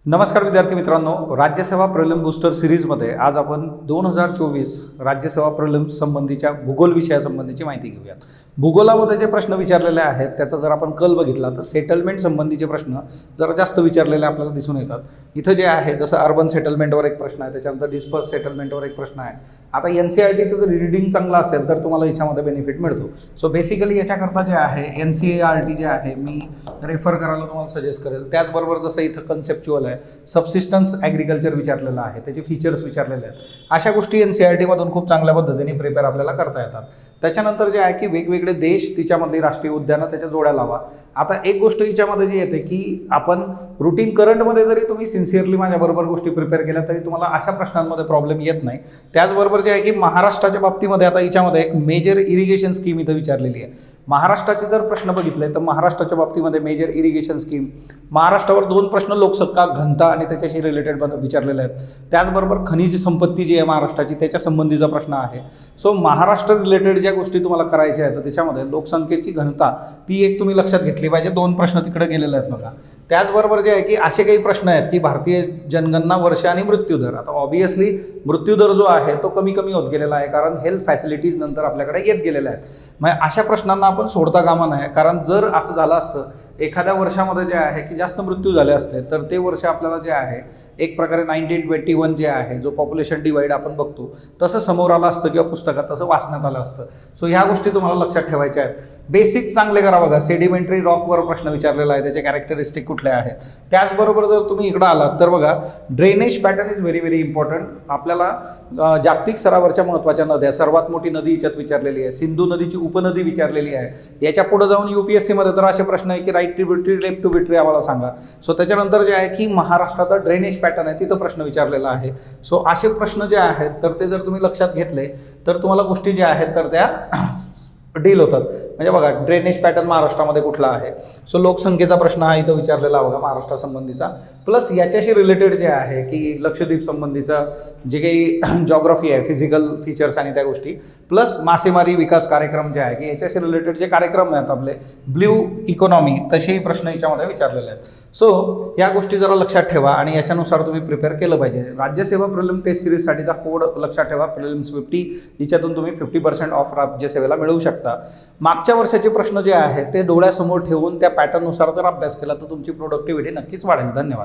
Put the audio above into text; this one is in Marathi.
नमस्कार विद्यार्थी मित्रांनो, राज्यसेवा प्रिलिम बूस्टर सिरीजमध्ये आज आपण 2024 राज्यसेवा प्रिलिम संबंधीच्या भूगोल विषयासंबंधीची माहिती घेऊयात। भूगोलामध्ये जे प्रश्न विचारलेले आहेत त्याचा जर आपण कल बघितला तर सेटलमेंट संबंधीचे प्रश्न जरा जास्त विचारलेले आपल्याला दिसून येतात। इथं जे आहे जसं अर्बन सेटलमेंटवर एक प्रश्न आहे, त्याच्यानंतर डिस्पर्स सेटलमेंटवर एक प्रश्न आहे। आता NCERTचं जर रीडिंग चांगलं असेल तर तुम्हाला याच्यामध्ये बेनिफिट मिळतो। सो बेसिकली याच्याकरता जे आहे NCERT जे आहे मी रेफर करायला तुम्हाला सजेस्ट करेल। त्याचबरोबर जसं इथं कन्सेप्च्युअल आहे, सबसिस्टन्स ॲग्रिकल्चर विचारलेलं आहे, त्याचे फीचर्स विचारलेले आहेत। अशा गोष्टी NCERT मधून खूप चांगल्या पद्धतीने प्रिपेअर आपल्याला करता येतात। त्याच्यानंतर जे आहे की वेगवेगळे देश, तिच्यामधली राष्ट्रीय उद्यानं त्याच्या जोड्या लावा। आता एक गोष्ट हिच्यामध्ये जी येते की आपण रुटीन करंटमध्ये जरी तुम्ही सिन्सिअरली माझ्याबरोबर गोष्टी प्रिपेअर केल्या तरी तुम्हाला अशा प्रश्नांमध्ये प्रॉब्लेम येत नाही। त्याचबरोबर जे आहे की महाराष्ट्राच्या बाबतीमध्ये आता हिच्यामध्ये एक मेजर इरिगेशन स्कीम इथं विचारलेली आहे। महाराष्ट्राचे जर प्रश्न बघितले तर महाराष्ट्राच्या बाबतीमध्ये मेजर इरिगेशन स्कीम, महाराष्ट्रावर 2 प्रश्न लोकसत्ता, घनता आणि त्याच्याशी रिलेटेड विचारलेले आहेत। त्याचबरोबर खनिज संपत्ती जी आहे महाराष्ट्राची त्याच्या संबंधीचा प्रश्न आहे। सो महाराष्ट्र रिलेटेड ज्या गोष्टी तुम्हाला करायच्या आहेत त्याच्यामध्ये लोकसंख्येची घनता ती एक तुम्ही लक्षात घेतली पाहिजे। 2 प्रश्न तिकडे गेलेले आहेत बघा। त्याचबरोबर जे आहे की असे काही प्रश्न आहेत की भारतीय जनगणना वर्ष आणि मृत्यूदर। आता ऑब्व्हियसली मृत्यूदर जो आहे तो कमी कमी होत गेलेला आहे, कारण हेल्थ फॅसिलिटीज नंतर आपल्याकडे येत गेलेल्या आहेत। मग अशा प्रश्नांना आपण सोडता कामा नये, कारण जर असं झालं असतं एखाद्या वर्षामध्ये जे आहे की जास्त मृत्यू झाले असते तर ते वर्ष आपल्याला जे आहे एक प्रकारे 1921 जे आहे जो पॉप्युलेशन डिवाइड आपण बघतो तसं समोर आलं असतं किंवा पुस्तकात तसं वाचण्यात आलं असतं। सो ह्या गोष्टी तुम्हाला लक्षात ठेवायच्या आहेत। बेसिक्स चांगले करा बघा। सेडिमेंटरी रॉकवर प्रश्न विचारलेला आहे, त्याचे कॅरेक्टरिस्टिक कुठले आहेत। त्याचबरोबर जर तुम्ही इकडं आलात तर बघा drainage pattern is very very important. आपल्याला जागतिक स्तरावरच्या महत्त्वाच्या नद्या, सर्वात मोठी नदी याच्यात विचारलेली आहे, सिंधू नदीची उपनदी विचारलेली आहे। याच्या पुढे जाऊन UPSC मध्ये तर असे प्रश्न आहे की राईट ट्रिब्युटरी, लेफ्ट ट्रिब्युटरी आम्हाला सांगा। सो त्याच्यानंतर जे आहे की महाराष्ट्राचा ड्रेनेज पॅटर्न आहे तिथं प्रश्न विचारलेला आहे। सो असे प्रश्न जे आहेत तर ते जर तुम्ही लक्षात घेतले तर तुम्हाला गोष्टी ज्या आहेत तर त्या डील होतात। म्हणजे बघा ड्रेनेज पॅटर्न महाराष्ट्रामध्ये कुठला आहे। सो लोकसंख्येचा प्रश्न हा इथं विचारलेला बघा महाराष्ट्रासंबंधीचा, प्लस याच्याशी रिलेटेड जे आहे की लक्षद्वीप संबंधीचा जे काही जॉग्राफी आहे, फिजिकल फीचर्स आणि त्या गोष्टी, प्लस मासेमारी विकास कार्यक्रम जे आहे की याच्याशी रिलेटेड जे कार्यक्रम आहेत आपले ब्ल्यू इकॉनॉमी, तसेही प्रश्न याच्यामध्ये विचारलेले आहेत। सो या गोष्टी जरा लक्षात ठेवा आणि याच्यानुसार तुम्ही प्रिपेअर केलं पाहिजे। राज्यसेवा प्रिलिम टेस्ट सिरीजसाठीचा कोड लक्षात ठेवा, प्रिलिम्स 50, याच्यातून तुम्ही 50% ऑफ राज्यसेवेला मिळवू शकता। मागच्या वर्षाचे प्रश्न जे आहेत ते डोळ्यासमोर ठेवून त्या पॅटर्ननुसार जर अभ्यास केला तर तुमची प्रोडक्टिव्हिटी नक्कीच वाढेल। धन्यवाद।